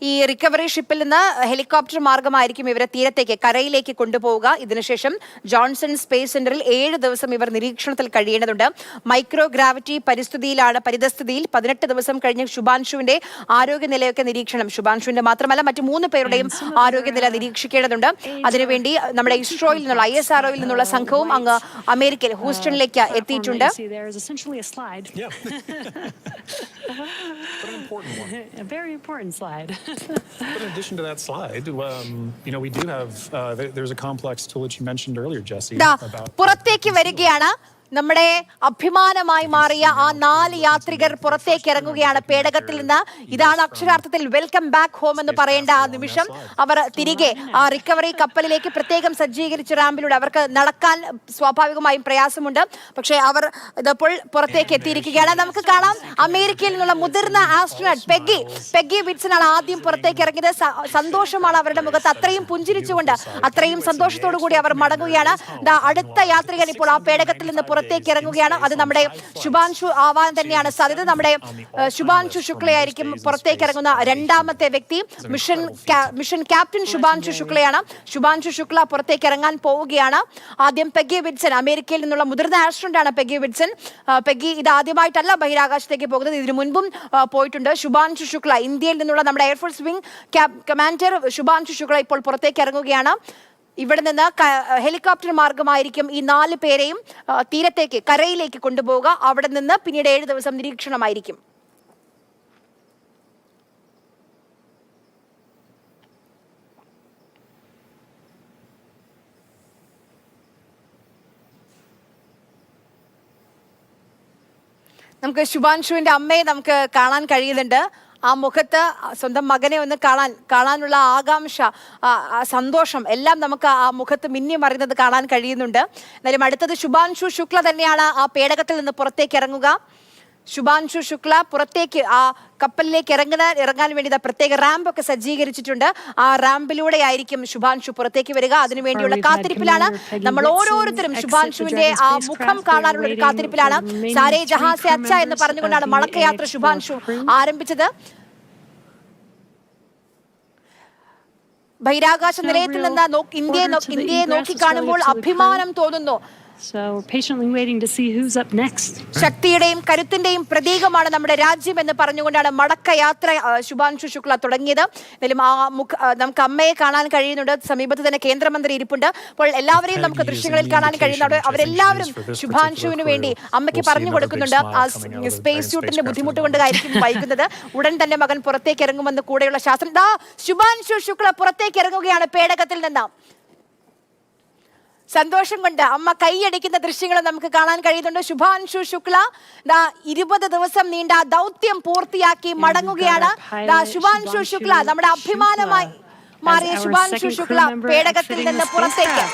ഈ റിക്കവറി ഷിപ്പിൽ നിന്ന് ഹെലികോപ്റ്റർ മാർഗമായിരിക്കും ഇവരെ തീരത്തേക്ക് കരയിലേക്ക് കൊണ്ടുപോവുക. ഇതിനുശേഷം ജോൺസൺ സ്പേസ് സെന്ററിൽ 7 ദിവസം ഇവർ നിരീക്ഷണത്തിൽ കഴിയേണ്ടതുണ്ട്. മൈക്രോ ഗ്രാവിറ്റി പരിതസ്ഥിതിയിൽ 18 ദിവസം കഴിഞ്ഞ് ശുഭാൻഷുവിന്റെ ആരോഗ്യനിലയൊക്കെ നിരീക്ഷണം. ശുഭാൻഷുവിന്റെ മാത്രമല്ല മറ്റു 3 പേരുടെയും ആരോഗ്യനില നിരീക്ഷിക്കേണ്ടതുണ്ട്. അതിനുവേണ്ടി നമ്മുടെ ഇസ്രോയിൽ നിന്നുള്ള ISROയിൽ നിന്നുള്ള സംഘവും അങ്ങ് അമേരിക്കയിൽ ഹൂസ്റ്റണിലേക്ക് എത്തിയിട്ടുണ്ട്. A very important slide. But in addition to that slide, we do have, there's a complex tool that you mentioned earlier, Jesse. പുറത്തേക്ക് വരികയാണ്. നമ്മുടെ അഭിമാനമായി മാറിയ ആ 4 യാത്രികർ പുറത്തേക്ക് ഇറങ്ങുകയാണ് പേടകത്തിൽ നിന്ന്. ഇതാണ് അക്ഷരാർത്ഥത്തിൽ വെൽക്കം ബാക്ക് ഹോം എന്ന് പറയേണ്ട ആ നിമിഷം. അവർ തിരികെ ആ റിക്കവറി കപ്പലിലേക്ക് പ്രത്യേകം സജ്ജീകരിച്ച റാമ്പിലൂടെ അവർക്ക് നടക്കാൻ സ്വാഭാവികമായും പ്രയാസമുണ്ട്. പക്ഷേ അവർ ഇതിപ്പോൾ പുറത്തേക്ക് എത്തിയിരിക്കുകയാണ്. നമുക്ക് കാണാം അമേരിക്കയിൽ നിന്നുള്ള മുതിർന്ന ആസ്ട്രോനട്ട് പെഗ്ഗി വിറ്റ്സൺ ആണ് ആദ്യം പുറത്തേക്ക് ഇറങ്ങിയത്. സന്തോഷമാണ് അവരുടെ മുഖത്ത്. അത്രയും പുഞ്ചിരിച്ചുകൊണ്ട് അത്രയും സന്തോഷത്തോടു കൂടി അവർ മടങ്ങുകയാണ്. അടുത്ത യാത്രികൻ ഇപ്പോൾ ആ പേടകത്തിൽ നിന്ന് പുറത്തേക്ക് ഇറങ്ങുകയാണ്. അത് നമ്മുടെ ശുഭാൻഷു ആവാൻ തന്നെയാണ് സാധ്യത. നമ്മുടെ ശുഭാൻഷു ശുക്ലയായിരിക്കും പുറത്തേക്ക് ഇറങ്ങുന്ന രണ്ടാമത്തെ വ്യക്തി. മിഷൻ ക്യാപ്റ്റൻ ശുഭാൻഷു ശുക്ലയാണ്. ശുഭാൻഷു ശുക്ല പുറത്തേക്ക് ഇറങ്ങാൻ പോവുകയാണ്. ആദ്യം പെഗ്ഗി വിറ്റ്സൺ, അമേരിക്കയിൽ നിന്നുള്ള മുതിർന്ന ആസ്ട്രോനട്ടാണ് പെഗ്ഗി വിറ്റ്സൺ. പെഗ്ഗി ഇത് ആദ്യമായിട്ടല്ല ബഹിരാകാശത്തേക്ക് പോകുന്നത്, ഇതിനു മുൻപും പോയിട്ടുണ്ട്. ശുഭാൻഷു ശുക്ല, ഇന്ത്യയിൽ നിന്നുള്ള നമ്മുടെ air force wing commander Shubhanshu Shukla ഇപ്പോൾ പുറത്തേക്ക് ഇറങ്ങുകയാണ്. ഇവിടെ നിന്ന് ഹെലികോപ്റ്റർ മാർഗമായിരിക്കും ഈ 4 പേരെയും തീരത്തേക്ക് കരയിലേക്ക് കൊണ്ടുപോവുക. അവിടെ നിന്ന് പിന്നീട് 7 ദിവസം നിരീക്ഷണമായിരിക്കും. നമുക്ക് ശുഭാൻഷുവിന്റെ അമ്മയെ നമുക്ക് കാണാൻ കഴിയുന്നുണ്ട്. ആ മുഖത്ത് സ്വന്തം മകനെ ഒന്ന് കാണാനുള്ള ആകാംക്ഷ, സന്തോഷം എല്ലാം നമുക്ക് ആ മുഖത്ത് മിന്നി മറിയുന്നത് കാണാൻ കഴിയുന്നുണ്ട്. എന്നാലും അടുത്തത് ശുഭാൻഷു ശുക്ല തന്നെയാണ് ആ പേടകത്തിൽ നിന്ന് പുറത്തേക്ക് ഇറങ്ങുക. ശുഭാൻഷു ശുക്ല പുറത്തേക്ക് ആ കപ്പലിലേക്ക് ഇറങ്ങാൻ വേണ്ടി പ്രത്യേക റാമ്പൊക്കെ സജ്ജീകരിച്ചിട്ടുണ്ട്. ആ റാമ്പിലൂടെ ആയിരിക്കും ശുഭാൻഷു പുറത്തേക്ക് വരിക. അതിനുവേണ്ടിയുള്ള കാത്തിരിപ്പിലാണ് നമ്മൾ ഓരോരുത്തരും. ശുഭാൻഷുവിന്റെ ആ മുഖം കാണാനുള്ള ഒരു കാത്തിരിപ്പിലാണ്. സാരേ ജഹാസെ അച്ഛ എന്ന് പറഞ്ഞുകൊണ്ടാണ് മടക്കയാത്ര ശുഭാൻഷു ആരംഭിച്ചത്. ബഹിരാകാശ നിലയത്തിൽ നിന്ന് ഇന്ത്യയെ നോക്കിക്കാണുമ്പോൾ അഭിമാനം തോന്നുന്നു. So patiently waiting to see who's up next. ശക്തിയുടെയും കരുത്തിന്റെയും പ്രതീകമാണ് നമ്മുടെ രാജ്യം എന്ന് പറഞ്ഞുകൊണ്ടാണ് മടക്കയാത്ര ശുഭാൻഷു ശുക്ല തുടങ്ങിയത്. എന്നാലും നമുക്ക് അമ്മയെ കാണാൻ കഴിയുന്നുണ്ട്. സമീപത്ത് തന്നെ കേന്ദ്രമന്ത്രി ഇരിപ്പുണ്ട്. അപ്പോൾ എല്ലാവരെയും നമുക്ക് ദൃശ്യങ്ങളിൽ കാണാൻ കഴിയുന്നുണ്ട്. അവരെല്ലാവരും ശുഭാൻഷുവിന് വേണ്ടി അമ്മയ്ക്ക് പറഞ്ഞു കൊടുക്കുന്നുണ്ട്. ആ സ്പേസ് സ്യൂട്ടിന്റെ ബുദ്ധിമുട്ട് കൊണ്ടായിരിക്കും വൈകുന്നത്. ഉടൻ തന്നെ മകൻ പുറത്തേക്ക് ഇറങ്ങുമെന്ന് കൂടെയുള്ള ശാസ്ത്രം. ശുഭാൻഷു ശുക്ല പുറത്തേക്ക് ഇറങ്ങുകയാണ് പേടകത്തിൽ നിന്ന്. സന്തോഷം കൊണ്ട് അമ്മ കൈയടിക്കുന്ന ദൃശ്യങ്ങൾ നമുക്ക് കാണാൻ കഴിയുന്നുണ്ട്. ശുഭാൻഷു ശുക്ല 20 ദിവസം നീണ്ട ദൗത്യം പൂർത്തിയാക്കി മടങ്ങുകയാണ്. ശുഭാൻഷു ശുക്ല നമ്മുടെ അഭിമാനമായി മാറിയ ശുഭാൻഷു ശുക്ല പേടകത്തിൽ നിന്ന് പുറത്തേക്ക്.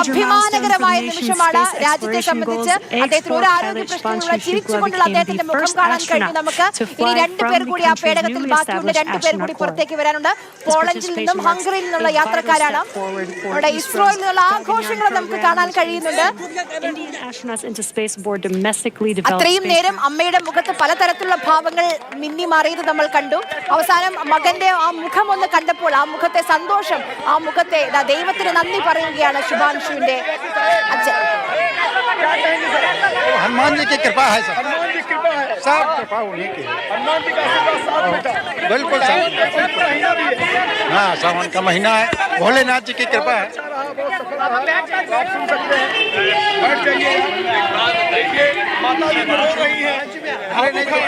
അഭിമാനകരമായ നിമിഷമാണ് രാജ്യത്തെ സംബന്ധിച്ച്. അദ്ദേഹത്തിന് ഒരു ആരോഗ്യ പ്രശ്നമുള്ള ചിരിച്ചുകൊണ്ടുള്ള അദ്ദേഹത്തിന്റെ മുഖം കാണാൻ കഴിഞ്ഞു നമുക്ക്. ഇനി 2 പേർ കൂടി ആ പേടകത്തിൽ ബാക്കിയുണ്ട്. 2 പേർ കൂടി പുറത്തേക്ക് വരാനുണ്ട്. പോളണ്ടിൽ നിന്നും ഹംഗറിയിൽ നിന്നുള്ള യാത്രക്കാരാണ്. ഇവിടെ ഇസ്രോയിൽ നിന്നുള്ള ആഘോഷങ്ങൾ നമുക്ക് കാണാൻ കഴിയുന്നുണ്ട്. അത്രയും നേരം അമ്മയുടെ മുഖത്ത് പലതരത്തിലുള്ള ഭാവങ്ങൾ മിന്നി മാറിയത് നമ്മൾ കണ്ടു. അവസാനം മകന്റെ ആ മുഖം ഒന്ന് കണ്ടപ്പോൾ ആ മുഖത്തെ സന്തോഷം, ആ മുഖത്തെ ദൈവത്തിന് നന്ദി പറയുകയാണ് ശുഭാൻഷുവിന്റെ അച്ഛൻ. हनुमान जी की कृपा है सर, सब कृपा उन्हीं की है। बिल्कुल सर, हाँ सावन का महीना है, भोलेनाथ जी की कृपा है।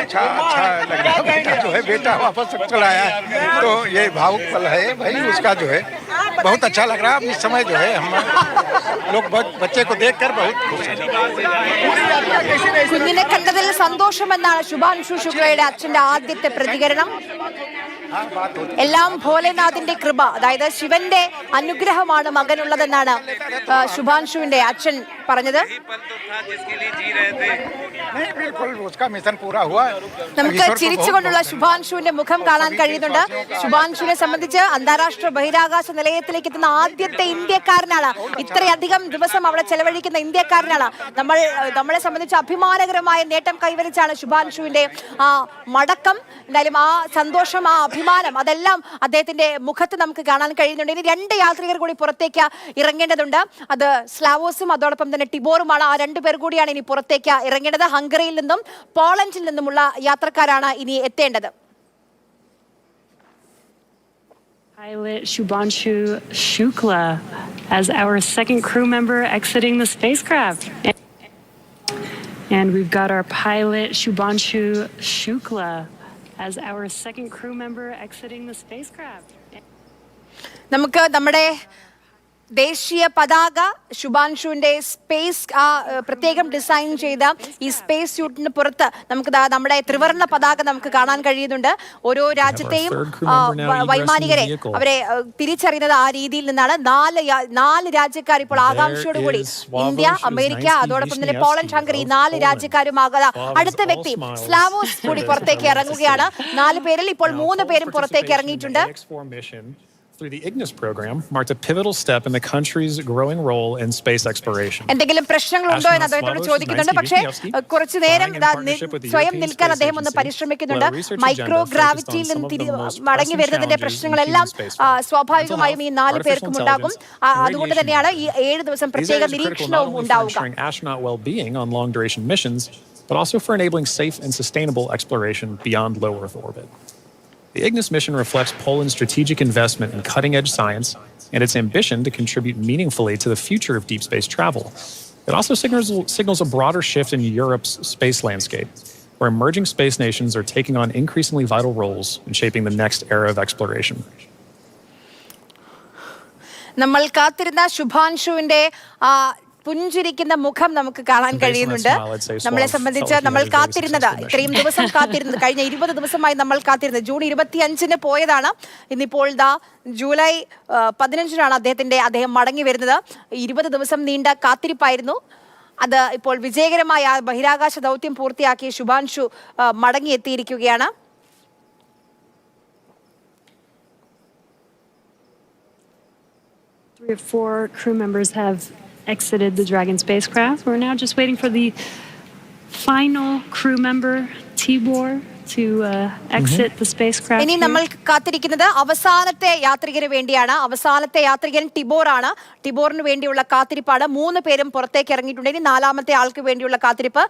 अच्छा लग रहा है। बेटा जो है बेटा वापस चला आया है, तो ये भावुक पल है भाई उसका जो है बहुत अच्छा लग रहा है। इस समय जो है हम लोग बच्चे को देखकर बहुत खुश हैं। കുഞ്ഞിനെ കണ്ടതിൽ സന്തോഷമെന്നാണ് ശുഭാൻഷു ശുക്ലയുടെ അച്ഛന്റെ ആദ്യത്തെ പ്രതികരണം. എല്ലാം ഭോലേനാഥിന്റെ കൃപ, അതായത് ശിവന്റെ അനുഗ്രഹമാണ് മകനുള്ളതെന്നാണ് ശുഭാൻഷുവിന്റെ അച്ഛൻ പറഞ്ഞത്. नहीं बिल्कुल उसका मिशन पूरा हुआ. നമുക്ക് ചിരിച്ചുകൊണ്ടുള്ള ശുഭാൻഷുവിന്റെ മുഖം കാണാൻ കഴിയുന്നുണ്ട്. ശുഭാൻഷുവിനെ സംബന്ധിച്ച് അന്താരാഷ്ട്ര ബഹിരാകാശ നിലയത്തിലേക്ക് എത്തുന്ന ആദ്യത്തെ ഇന്ത്യക്കാരനാണ്. ഇത്രയധികം ദിവസം അവിടെ ചെലവഴിക്കുന്ന ഇന്ത്യക്കാരനാണ്. നമ്മളെ സംബന്ധിച്ച് അഭിമാനകരമായ നേട്ടം കൈവരിച്ചാണ് ശുഭാൻഷുവിന്റെ ആ മടക്കം. എന്തായാലും ആ സന്തോഷം, ആ അഭിമാനം, അതെല്ലാം അദ്ദേഹത്തിന്റെ മുഖത്ത് നമുക്ക് കാണാൻ കഴിയുന്നുണ്ട്. ഇനി 2 യാത്രികർ കൂടി പുറത്തേക്ക് ഇറങ്ങേണ്ടതുണ്ട്. അത് സ്ലാവോസും അതോടൊപ്പം തന്നെ ടിബോറുമാണ്. ആ 2 പേർ കൂടിയാണ് ഇനി പുറത്തേക്ക് ഇറങ്ങേണ്ടത്. ഹംഗറിയിൽ നിന്നും പോളണ്ടിൽ നിന്നുമുള്ള യാത്രക്കാരാണ് ഇനി എത്തേണ്ടത്. Pilot Shubhanshu Shukla as our second crew member exiting the spacecraft. And we've got our pilot Shubhanshu Shukla as our second crew member exiting the spacecraft. നമുക്ക് നമ്മുടെ ദേശീയ പതാക ശുഭാൻഷുവിന്റെ സ്പേസ് പ്രത്യേകം ഡിസൈൻ ചെയ്ത ഈ സ്പേസ് സ്യൂട്ടിന് പുറത്ത് നമുക്ക് നമ്മുടെ ത്രിവർണ്ണ പതാക നമുക്ക് കാണാൻ കഴിയുന്നുണ്ട്. ഓരോ രാജ്യത്തെയും വൈമാനികരെ അവരെ തിരിച്ചറിയുന്നത് ആ രീതിയിൽ നിന്നാണ്. 4 രാജ്യക്കാർ ഇപ്പോൾ ആകാംക്ഷയോടുകൂടി ഇന്ത്യ, അമേരിക്ക, അതോടൊപ്പം തന്നെ പോളണ്ട്, ഹംഗറി 4 രാജ്യക്കാരുമാകാതെ അടുത്ത വ്യക്തി സ്ലാവോസ് കൂടി പുറത്തേക്ക് ഇറങ്ങുകയാണ്. 4 പേരിൽ ഇപ്പോൾ 3 പേരും പുറത്തേക്ക് ഇറങ്ങിയിട്ടുണ്ട്. Through the Ignis program marked a pivotal step in the country's growing role in space exploration. എന്തെങ്കിലും പ്രശ്നങ്ങളുണ്ടോ എന്ന് അദ്ദേഹത്തോട് ചോദിക്കുന്നുണ്ട്. പക്ഷേ കുറച്ചു നേരം സ്വയം നിൽക്കാൻ അദ്ദേഹം ഒന്ന് പരിശ്രമിക്കുന്നുണ്ട്. മൈക്രോ ഗ്രാവിറ്റിയിൽ നിന്ന് മടങ്ങി വരുന്നതിന്റെ പ്രശ്നങ്ങളെല്ലാം സ്വാഭാവികമായും ഈ 4 പേർക്കും ഉണ്ടാകും. അതുകൊണ്ട് തന്നെയാണ് ഈ 7 ദിവസം പ്രത്യേക നിരീക്ഷണവും ഉണ്ടാവുക. Astronaut well-being on long-duration missions, but also for enabling safe and sustainable exploration beyond low Earth orbit. The Ignis mission reflects Poland's strategic investment in cutting-edge science and its ambition to contribute meaningfully to the future of deep space travel. It also signals a broader shift in Europe's space landscape, where emerging space nations are taking on increasingly vital roles in shaping the next era of exploration. നമ്മൾ കാത്തിരുന്ന ശുഭാൻഷുവിന്റെ പുഞ്ചിരിക്കുന്ന മുഖം നമുക്ക് കാണാൻ കഴിയുന്നുണ്ട്. നമ്മളെ സംബന്ധിച്ച് നമ്മൾ കാത്തിരുന്നത്, ഇത്രയും ദിവസം കാത്തിരുന്നത്, കഴിഞ്ഞ 20 ദിവസമായി നമ്മൾ കാത്തിരുന്നത്. ജൂൺ 25-ന് പോയതാണ്. ഇന്നിപ്പോൾ ജൂലൈ 15-നാണ് അദ്ദേഹം മടങ്ങി വരുന്നത്. 20 ദിവസം നീണ്ട കാത്തിരിപ്പായിരുന്നു. അത് ഇപ്പോൾ വിജയകരമായ ബഹിരാകാശ ദൗത്യം പൂർത്തിയാക്കിയ Shubhanshu മടങ്ങിയെത്തിയിരിക്കുകയാണ്. Three or 4 crew members have exited the Dragon spacecraft. We're now just waiting for the final crew member, Tibor, to exit the spacecraft. ഇനി നമ്മൾ കാത്തിരിക്കുന്നത് അവസാനത്തെ യാത്രികന് വേണ്ടിയാണ്. അവസാനത്തെ യാത്രികൻ ടിബോറാണ്. ടിബോറിന് വേണ്ടിയുള്ള കാത്തിരിപ്പാണ്. 3 പേരും പുറത്തേക്ക് ഇറങ്ങിയിട്ടുണ്ട്. ഇനി 4ാമത്തെ ആൾക്ക് വേണ്ടിയുള്ള കാത്തിരിപ്പ്.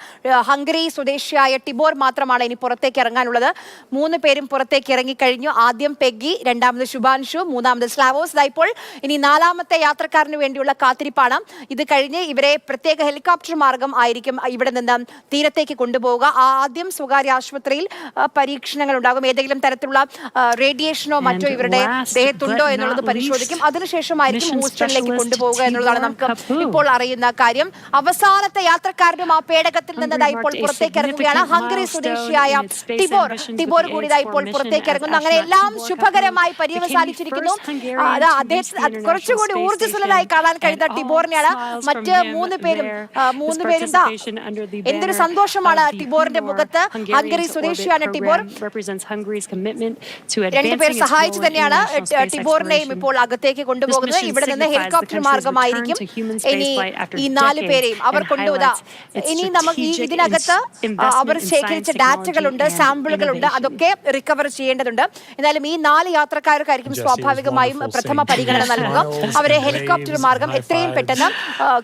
ഹംഗറി സ്വദേശിയായ ടിബോർ മാത്രമാണ് ഇനി പുറത്തേക്ക് ഇറങ്ങാനുള്ളത്. 3 പേരും പുറത്തേക്ക് ഇറങ്ങിക്കഴിഞ്ഞു. ആദ്യം പെഗ്ഗി, 2ാമത് ശുഭാൻഷു, 3ാമത് സ്ലാവോസ്. ഇപ്പോൾ ഇനി 4ാമത്തെ യാത്രക്കാരന് വേണ്ടിയുള്ള കാത്തിരിപ്പാണ്. ഇത് കഴിഞ്ഞ് ഇവരെ പ്രത്യേക ഹെലികോപ്റ്റർ മാർഗം ആയിരിക്കും ഇവിടെ നിന്ന് തീരത്തേക്ക് കൊണ്ടുപോവുക. ആദ്യം സ്വകാര്യ ആശുപത്രിയിൽ പരീക്ഷണങ്ങൾ ഉണ്ടാകും. ഏതെങ്കിലും തരത്തിലുള്ള റേഡിയേഷനോ മറ്റോ ഇവരുടെ ദേഹത്തുണ്ടോ എന്നുള്ളത് പരിശോധിക്കും. അതിനുശേഷമായിരിക്കും ഹൂസ്റ്റണിലേക്ക് കൊണ്ടുപോവുക എന്നുള്ളതാണ് നമുക്ക് ഇപ്പോൾ അറിയുന്ന കാര്യം. അവസാനത്തെ യാത്രക്കാരനും ആ പേടകത്തിൽ നിന്ന് ഇപ്പോൾ പുറത്തേക്ക് ഇറങ്ങുകയാണ്. ഹംഗറി സ്വദേശിയായ ടിബോർ കൂടി ഇപ്പോൾ പുറത്തേക്ക് ഇറങ്ങുന്നു. അങ്ങനെ എല്ലാം ശുഭകരമായി പര്യവസാനിച്ചിരിക്കുന്നു. കുറച്ചുകൂടി ഊർജ്ജസ്വലരായി കാണാൻ കഴിയുന്ന ടിബോറിനെയാണ്. മറ്റ് 3 പേരും എന്തൊരു സന്തോഷമാണ് ടിബോറിന്റെ മുഖത്ത്. ഹംഗറി സ്വദേശിയാണ് ടിബോർ. 2 പേർ സഹായിച്ചു തന്നെയാണ് ടിബോറിനെയും ഇപ്പോൾ അകത്തേക്ക് കൊണ്ടുപോകുന്നത്. ഇവിടെ നിന്ന് ഹെലികോപ്റ്റർ മാർഗമായിരിക്കും ഇനി ഈ 4 പേരെയും അവർ കൊണ്ടുപോകുക. ഇനി നമുക്ക് ഇതിനകത്ത് അവർ ശേഖരിച്ച ഡാറ്റകളുണ്ട്, സാമ്പിളുകളുണ്ട്, അതൊക്കെ റിക്കവർ ചെയ്യേണ്ടതുണ്ട്. എന്നാലും ഈ 4 യാത്രക്കാർക്കായിരിക്കും സ്വാഭാവികമായും പ്രഥമ പരിഗണന നൽകുക. അവരെ ഹെലികോപ്റ്റർ മാർഗം എത്രയും പെട്ടെന്ന്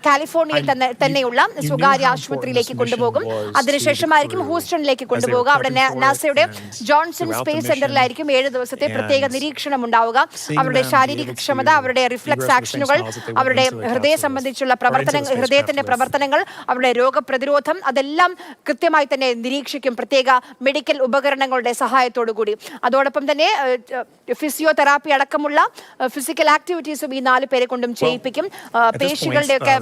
കാലിഫോർണിയയിൽ തന്നെയുള്ള സ്വകാര്യ ആശുപത്രിയിലേക്ക് കൊണ്ടുപോകും. അതിനുശേഷമായിരിക്കും ഹൂസ്റ്റണിലേക്ക് കൊണ്ടുപോകുക. അവിടെ നാസയുടെ ജോൺസൺ സ്പേസ് സെന്ററിലായിരിക്കും 7 ദിവസത്തെ പ്രത്യേക നിരീക്ഷണം ഉണ്ടാവുക. അവരുടെ ശാരീരിക ക്ഷമത, അവരുടെ റിഫ്ലക്സ് ആക്ഷനുകൾ, അവരുടെ ഹൃദയ സംബന്ധിച്ചുള്ള ഹൃദയത്തിന്റെ പ്രവർത്തനങ്ങൾ, അവരുടെ രോഗപ്രതിരോധം, അതെല്ലാം കൃത്യമായി തന്നെ നിരീക്ഷിക്കും പ്രത്യേക മെഡിക്കൽ ഉപകരണങ്ങളുടെ സഹായത്തോടു കൂടി. അതോടൊപ്പം തന്നെ ഫിസിയോതെറാപ്പി അടക്കമുള്ള ഫിസിക്കൽ ആക്ടിവിറ്റീസും ഈ 4 പേരെ കൊണ്ടും ചെയ്യിപ്പിക്കും. പേശികളുടെയൊക്കെ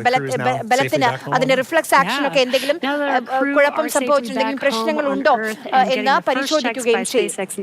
ബലത്തിന്, അതിന്റെ റിഫ്ലക്സ് ആക്ഷനൊക്കെ എന്തെങ്കിലും കുഴപ്പം സംഭവിച്ചിട്ടുണ്ടെങ്കിൽ പ്രശ്നങ്ങൾ ഉണ്ടോ എന്ന് പരിശോധിക്കുകയും ചെയ്യും.